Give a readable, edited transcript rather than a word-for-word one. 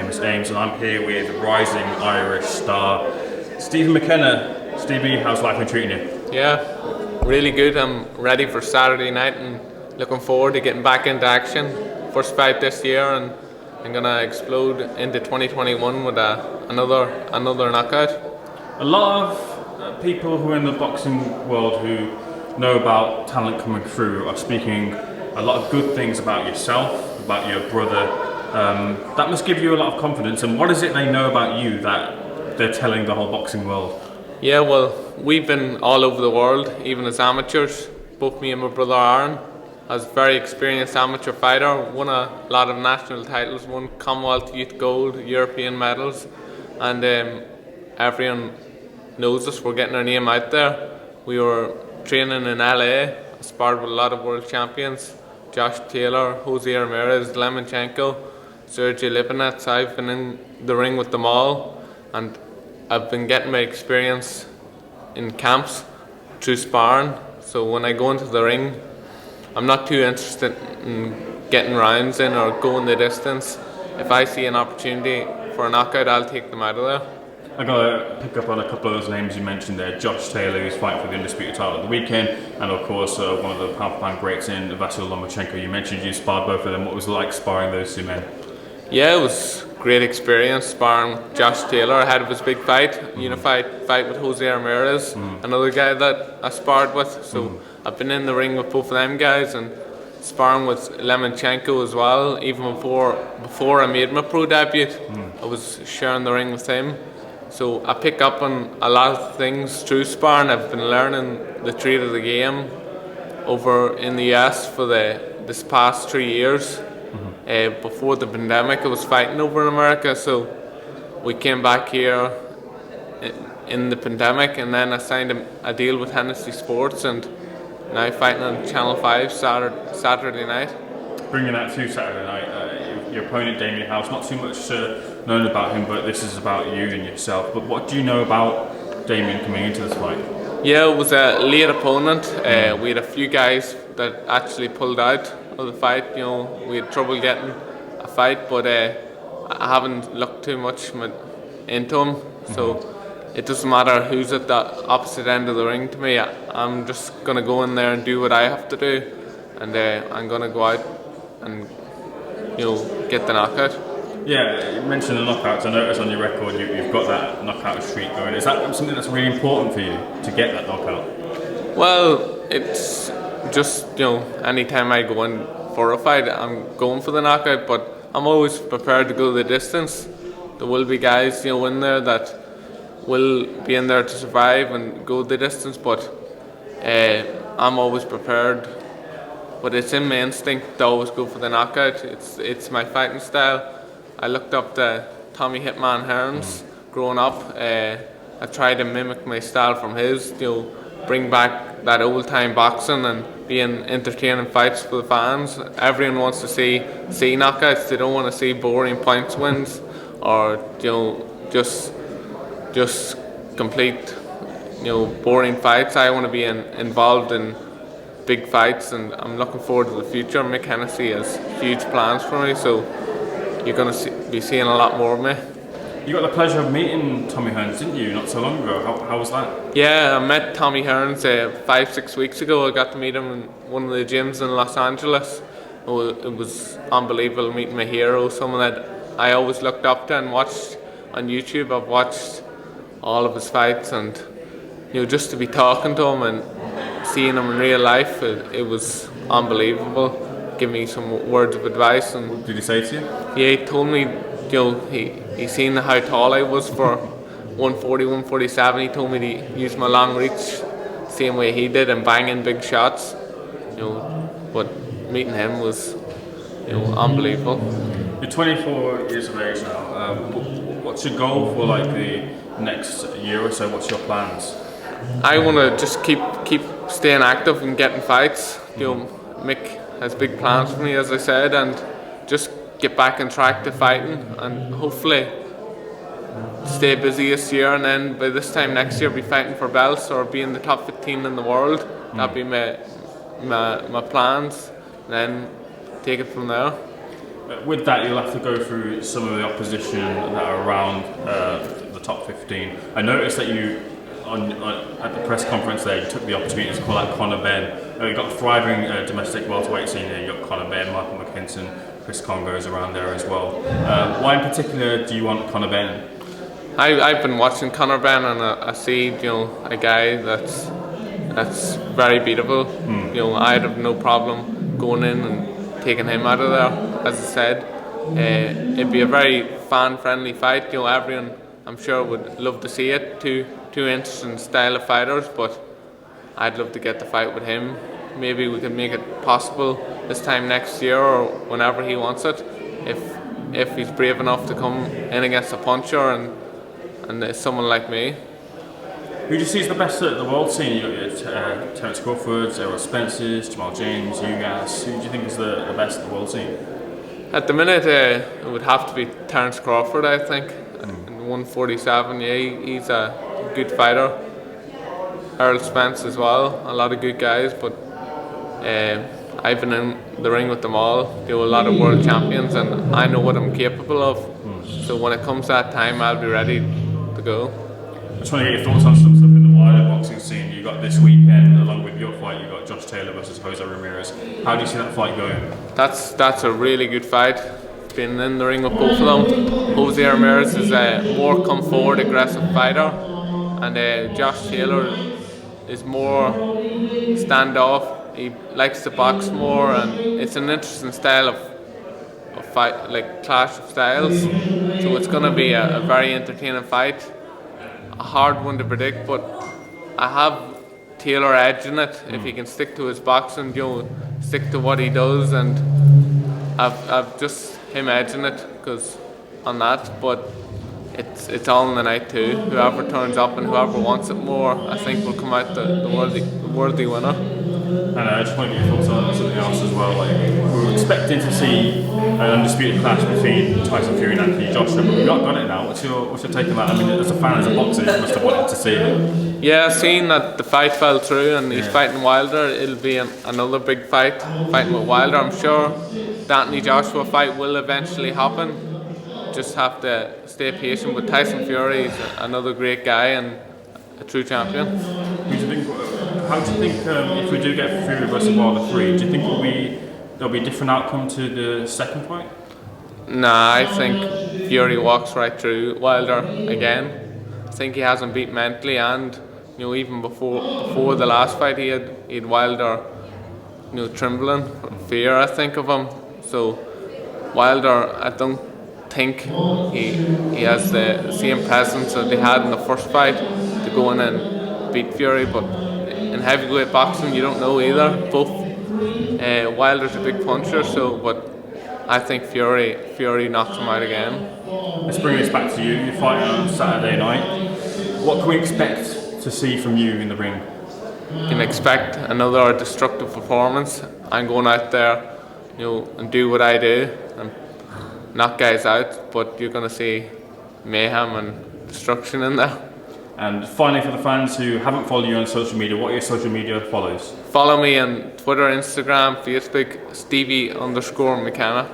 name's Ames, and I'm here with rising Irish star Stevie McKenna. Stevie, how's life been treating you? Yeah, really good. I'm ready for Saturday night and looking forward to getting back into action. First fight this year, and I'm gonna explode into 2021 with another knockout. A lot of people who are in the boxing world who know about talent coming through are speaking a lot of good things about yourself, about your brother. That must give you a lot of confidence. And what is it they know about you that they're telling the whole boxing world? Yeah, well, we've been all over the world, even as amateurs. Both me and my brother Hearn, as a very experienced amateur fighter, won a lot of national titles, won Commonwealth Youth Gold, European medals, and everyone knows us. We're getting our name out there. We were training in LA, sparred with a lot of world champions, Josh Taylor, Jose Ramirez, Lemonchenko, Sergey Lipinets. I've been in the ring with them all, and I've been getting my experience in camps through sparring. So when I go into the ring, I'm not too interested in getting rounds in or going the distance. If I see an opportunity for a knockout, I'll take them out of there. I got to pick up on a couple of those names you mentioned there. Josh Taylor, who's fighting for the undisputed title at the weekend, and of course one of the pound-for-pound greats in Vasyl Lomachenko. You mentioned you sparred both of them. What was it like sparring those two men? Yeah, it was a great experience sparring Josh Taylor ahead of his big fight, unified fight with Jose Ramirez, another guy that I sparred with. So I've been in the ring with both of them guys and sparring with Lemonchenko as well. Even before I made my pro debut, I was sharing the ring with him. So I pick up on a lot of things through sparring. I've been learning the trade of the game over in the US for this past 3 years. Before the pandemic, I was fighting over in America, so we came back here in the pandemic, and then I signed a deal with Hennessy Sports, and now fighting on Channel 5 Saturday night. Bringing that to Saturday night, your opponent Damien House, not too much known about him, but this is about you and yourself. But what do you know about Damien coming into this fight? Yeah, it was a late opponent. We had a few guys that actually pulled out of the fight. You know, we had trouble getting a fight, but I haven't looked too much into him. So it doesn't matter who's at the opposite end of the ring to me. I'm just gonna go in there and do what I have to do, and I'm gonna go out and get the knockout. Yeah, you mentioned the knockouts. I noticed on your record you've got that knockout streak going. Is that something that's really important for you to get that knockout? Well, it's just anytime I go in for a fight, I'm going for the knockout, but I'm always prepared to go the distance. There will be guys in there that will be in there to survive and go the distance, but I'm always prepared. But it's in my instinct to always go for the knockout. It's my fighting style. I looked up to Tommy Hearns growing up. I tried to mimic my style from his, bring back that old time boxing and being entertaining fights for the fans. Everyone wants to see knockouts. They don't want to see boring points wins or just complete boring fights. I want to be involved in big fights, and I'm looking forward to the future. Mick Hennessy has huge plans for me, so you're going to be seeing a lot more of me. You got the pleasure of meeting Tommy Hearns, didn't you, not so long ago? How was that? Yeah, I met Tommy Hearns 5-6 weeks ago. I got to meet him in one of the gyms in Los Angeles. It was unbelievable meeting my hero, someone that I always looked up to and watched on YouTube. I've watched all of his fights, and just to be talking to him and seeing him in real life, it was unbelievable. Give me some words of advice. And what did he say to you? Yeah, he told me, he seen how tall I was for 140, 147. He told me to use my long reach, same way he did, and bang in big shots. But meeting him was, unbelievable. You're 24 years of age now. What's your goal for the next year or so? What's your plans? I want to just keep staying active and getting fights. Mick has big plans for me, as I said, and just get back on track to fighting, and hopefully stay busy this year, and then by this time next year be fighting for belts or be in the top 15 in the world. That'd be my plans, and then take it from there. With that, you'll have to go through some of the opposition that are around the top 15. I noticed that you, at the press conference there, you took the opportunity to call out Conor Benn. You've got a thriving domestic welterweight scene here. You've got Conor Benn, Michael McKinson, Chris Congo's around there as well. Why in particular do you want Conor Benn? I've been watching Conor Benn, and I see a guy that's very beatable. I'd have no problem going in and taking him out of there. As I said, it'd be a very fan-friendly fight. Everyone, I'm sure, would love to see it. Two interesting style of fighters, but I'd love to get the fight with him. Maybe we could make it possible this time next year or whenever he wants it, if he's brave enough to come in against a puncher and someone like me. Who do you see as the best at the world scene? You've got Terence Crawford, Errol Spence's, Jamal James, Ugas. Who do you think is the best at the world scene? At the minute, it would have to be Terence Crawford, I think. In 147, he's a good fighter. Errol Spence as well, a lot of good guys, but I've been in the ring with them all. They were a lot of world champions, and I know what I'm capable of. So when it comes that time, I'll be ready to go. I just want to get your thoughts on some stuff in the wider boxing scene. You got this weekend, along with your fight, you got Josh Taylor versus Jose Ramirez. How do you see that fight going? That's a really good fight. Been in the ring with both of them. Jose Ramirez is a more come forward, aggressive fighter, and Josh Taylor is more standoff. He likes to box more, and it's an interesting style of fight, like clash of styles. So it's going to be a very entertaining fight. A hard one to predict, but I have Taylor edging it if he can stick to his boxing, stick to what he does, and I've just him edging it because on that. But it's all in the night too. Whoever turns up and whoever wants it more, I think will come out the worthy winner. And I just want to get your thoughts on something else as well. Like, we were expecting to see an undisputed clash between Tyson Fury and Anthony Joshua, but we've not got it now. What's your take on that? I mean, as a fan, as a boxer, you must have wanted to see it. Yeah, seeing that the fight fell through and he's fighting Wilder, it'll be another big fight, fighting with Wilder. I'm sure the Anthony Joshua fight will eventually happen. Just have to stay patient. But Tyson Fury is another great guy and a true champion. How do you think if we do get Fury versus Wilder 3, do you think there'll be a different outcome to the second fight? Nah, I think Fury walks right through Wilder again. I think he has him beat mentally, and even before the last fight, he had Wilder trembling from fear, I think, of him. So Wilder, I don't think he has the same presence that he had in the first fight to go in and beat Fury, but in heavyweight boxing you don't know either. Both Wilder's a big puncher, but I think Fury knocks him out again. Let's bring this back to you. You're fighting on Saturday night. What can we expect to see from you in the ring? You can expect another destructive performance. I'm going out there, and do what I do and knock guys out, but you're going to see mayhem and destruction in there. And finally, for the fans who haven't followed you on social media, what are your social media follows? Follow me on Twitter, Instagram, Facebook, Stevie_McKenna.